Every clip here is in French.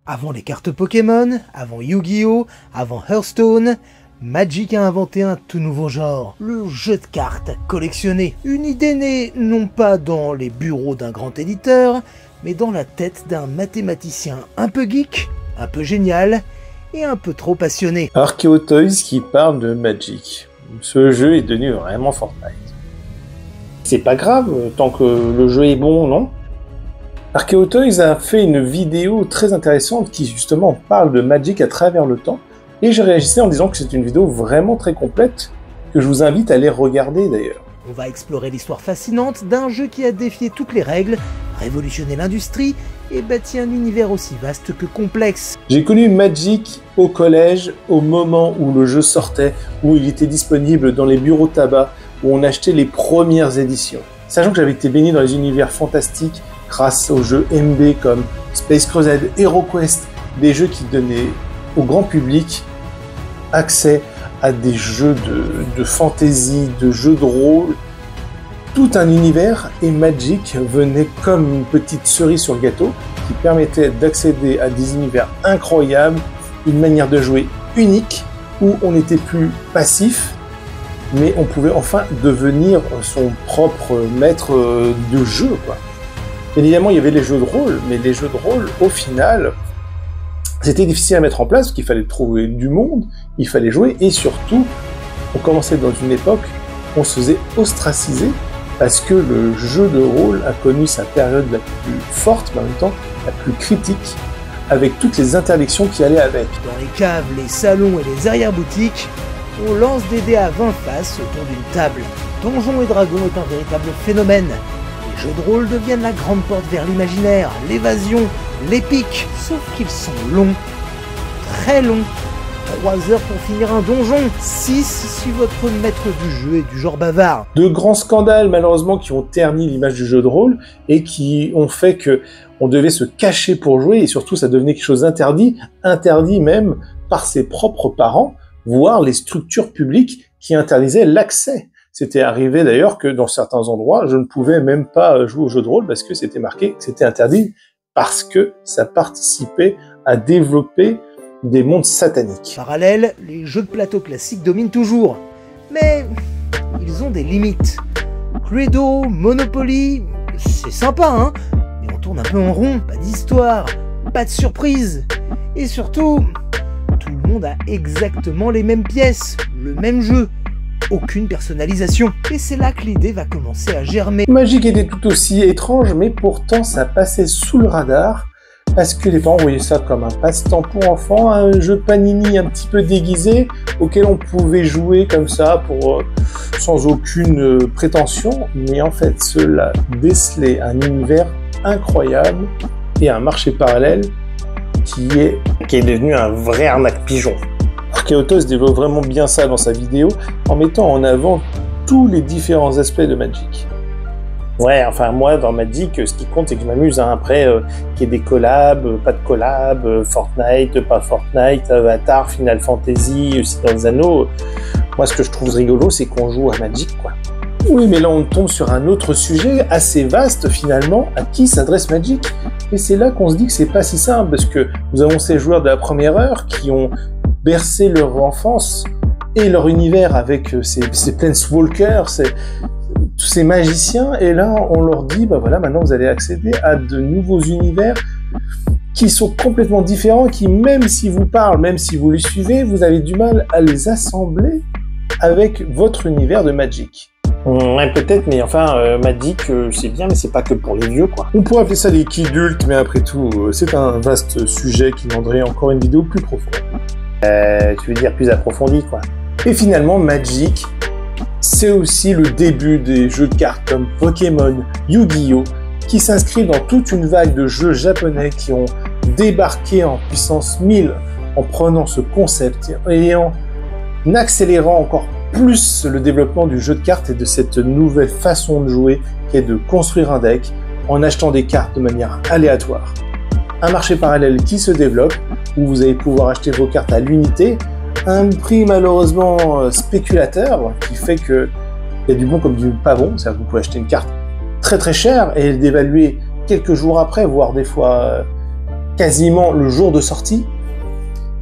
Avant les cartes Pokémon, avant Yu-Gi-Oh!, avant Hearthstone, Magic a inventé un tout nouveau genre, le jeu de cartes à collectionner. Une idée née non pas dans les bureaux d'un grand éditeur, mais dans la tête d'un mathématicien un peu geek, un peu génial et un peu trop passionné. Archeo Toys qui parle de Magic. Ce jeu est devenu vraiment Fortnite. C'est pas grave, tant que le jeu est bon, non? Archeo Toys a fait une vidéo très intéressante qui justement parle de Magic à travers le temps, et je réagissais en disant que c'est une vidéo vraiment très complète, que je vous invite à aller regarder d'ailleurs. On va explorer l'histoire fascinante d'un jeu qui a défié toutes les règles, révolutionné l'industrie et bâti un univers aussi vaste que complexe. J'ai connu Magic au collège au moment où le jeu sortait, où il était disponible dans les bureaux tabac, où on achetait les premières éditions. Sachant que j'avais été baigné dans les univers fantastiques grâce aux jeux MB comme Space Crusade, HeroQuest, des jeux qui donnaient au grand public accès à des jeux de fantasy, de jeux de rôle, tout un univers, et Magic venait comme une petite cerise sur le gâteau qui permettait d'accéder à des univers incroyables, une manière de jouer unique, où on n'était plus passif, mais on pouvait enfin devenir son propre maître de jeu, quoi. Évidemment, il y avait les jeux de rôle, mais les jeux de rôle, au final, c'était difficile à mettre en place, parce qu'il fallait trouver du monde, il fallait jouer, et surtout, on commençait dans une époque où on se faisait ostraciser, parce que le jeu de rôle a connu sa période la plus forte, mais en même temps la plus critique, avec toutes les interdictions qui allaient avec. Dans les caves, les salons et les arrière-boutiques, on lance des dés à 20 faces autour d'une table. Donjons et Dragons est un véritable phénomène. Les jeux de rôle deviennent la grande porte vers l'imaginaire, l'évasion, l'épique, sauf qu'ils sont longs, très longs. 3 heures pour finir un donjon, 6 si votre maître du jeu est du genre bavard. De grands scandales malheureusement qui ont terni l'image du jeu de rôle et qui ont fait que on devait se cacher pour jouer, et surtout ça devenait quelque chose d'interdit, interdit même par ses propres parents, voire les structures publiques qui interdisaient l'accès. C'était arrivé d'ailleurs que dans certains endroits, je ne pouvais même pas jouer au jeu de rôle parce que c'était marqué que c'était interdit, parce que ça participait à développer des mondes sataniques. Parallèle, les jeux de plateau classiques dominent toujours, mais ils ont des limites. Cluedo, Monopoly, c'est sympa, hein, mais on tourne un peu en rond, pas d'histoire, pas de surprise, et surtout, tout le monde a exactement les mêmes pièces, le même jeu, aucune personnalisation. Et c'est là que l'idée va commencer à germer. Magic était tout aussi étrange, mais pourtant ça passait sous le radar, parce que les parents voyaient ça comme un passe-temps pour enfants, un jeu Panini un petit peu déguisé, auquel on pouvait jouer comme ça, sans aucune prétention, mais en fait cela décelait un univers incroyable et un marché parallèle qui est devenu un vrai arnaque pigeon. Archeo Toys développe vraiment bien ça dans sa vidéo, en mettant en avant tous les différents aspects de Magic. Ouais, enfin moi dans Magic, ce qui compte c'est que je m'amuse, hein. Après qu'il y ait des collabs, pas de collabs, Fortnite, pas Fortnite, Avatar, Final Fantasy, aussi dans les anneaux. Moi ce que je trouve rigolo c'est qu'on joue à Magic, quoi. Oui, mais là on tombe sur un autre sujet assez vaste finalement, à qui s'adresse Magic. Et c'est là qu'on se dit que c'est pas si simple, parce que nous avons ces joueurs de la première heure qui ont bercé leur enfance et leur univers avec ces Planeswalkers, tous ces magiciens, et là on leur dit bah voilà, maintenant vous allez accéder à de nouveaux univers qui sont complètement différents, qui même si vous parlent, même si vous les suivez, vous avez du mal à les assembler avec votre univers de Magic. Ouais, peut-être, mais enfin, Magic, c'est bien, mais c'est pas que pour les vieux, quoi. On pourrait appeler ça les kidultes, mais après tout, c'est un vaste sujet qui demanderait encore une vidéo plus profonde. Tu veux dire plus approfondie, quoi. Et finalement, Magic, c'est aussi le début des jeux de cartes comme Pokémon, Yu-Gi-Oh!, qui s'inscrivent dans toute une vague de jeux japonais qui ont débarqué en puissance 1000 en prenant ce concept et en accélérant encore plus le développement du jeu de cartes et de cette nouvelle façon de jouer qui est de construire un deck en achetant des cartes de manière aléatoire. Un marché parallèle qui se développe, où vous allez pouvoir acheter vos cartes à l'unité, un prix malheureusement spéculateur, qui fait qu'il y a du bon comme du pas bon, c'est-à-dire que vous pouvez acheter une carte très très chère et l'évaluer quelques jours après, voire des fois quasiment le jour de sortie,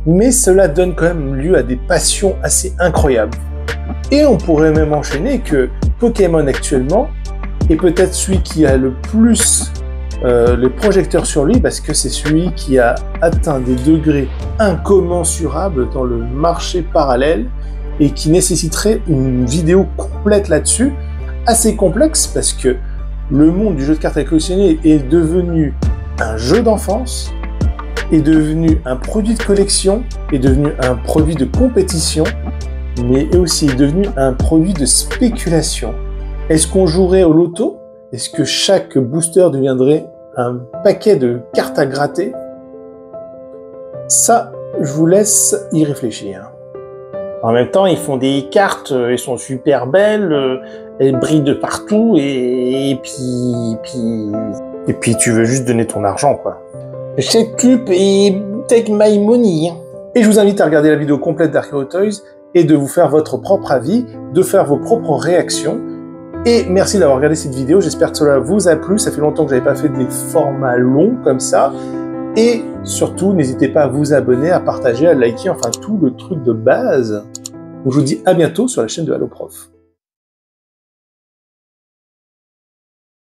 mais cela donne quand même lieu à des passions assez incroyables. Et on pourrait même enchaîner que Pokémon actuellement est peut-être celui qui a le plus les projecteurs sur lui, parce que c'est celui qui a atteint des degrés incommensurables dans le marché parallèle et qui nécessiterait une vidéo complète là-dessus, assez complexe parce que le monde du jeu de cartes à collectionner est devenu un jeu d'enfance, est devenu un produit de collection, est devenu un produit de compétition, mais est aussi devenu un produit de spéculation. Est-ce qu'on jouerait au loto? Est-ce que chaque booster deviendrait un paquet de cartes à gratter? Ça, je vous laisse y réfléchir. En même temps, ils font des cartes, elles sont super belles, elles brillent de partout, et puis tu veux juste donner ton argent, quoi. Shake up et take my money. Et je vous invite à regarder la vidéo complète d'Arc Hero Toys et de vous faire votre propre avis, de faire vos propres réactions. Et merci d'avoir regardé cette vidéo, j'espère que cela vous a plu, ça fait longtemps que j'avais pas fait des formats longs comme ça. Et surtout, n'hésitez pas à vous abonner, à partager, à liker, enfin tout le truc de base. Donc, je vous dis à bientôt sur la chaîne de Allo Prof.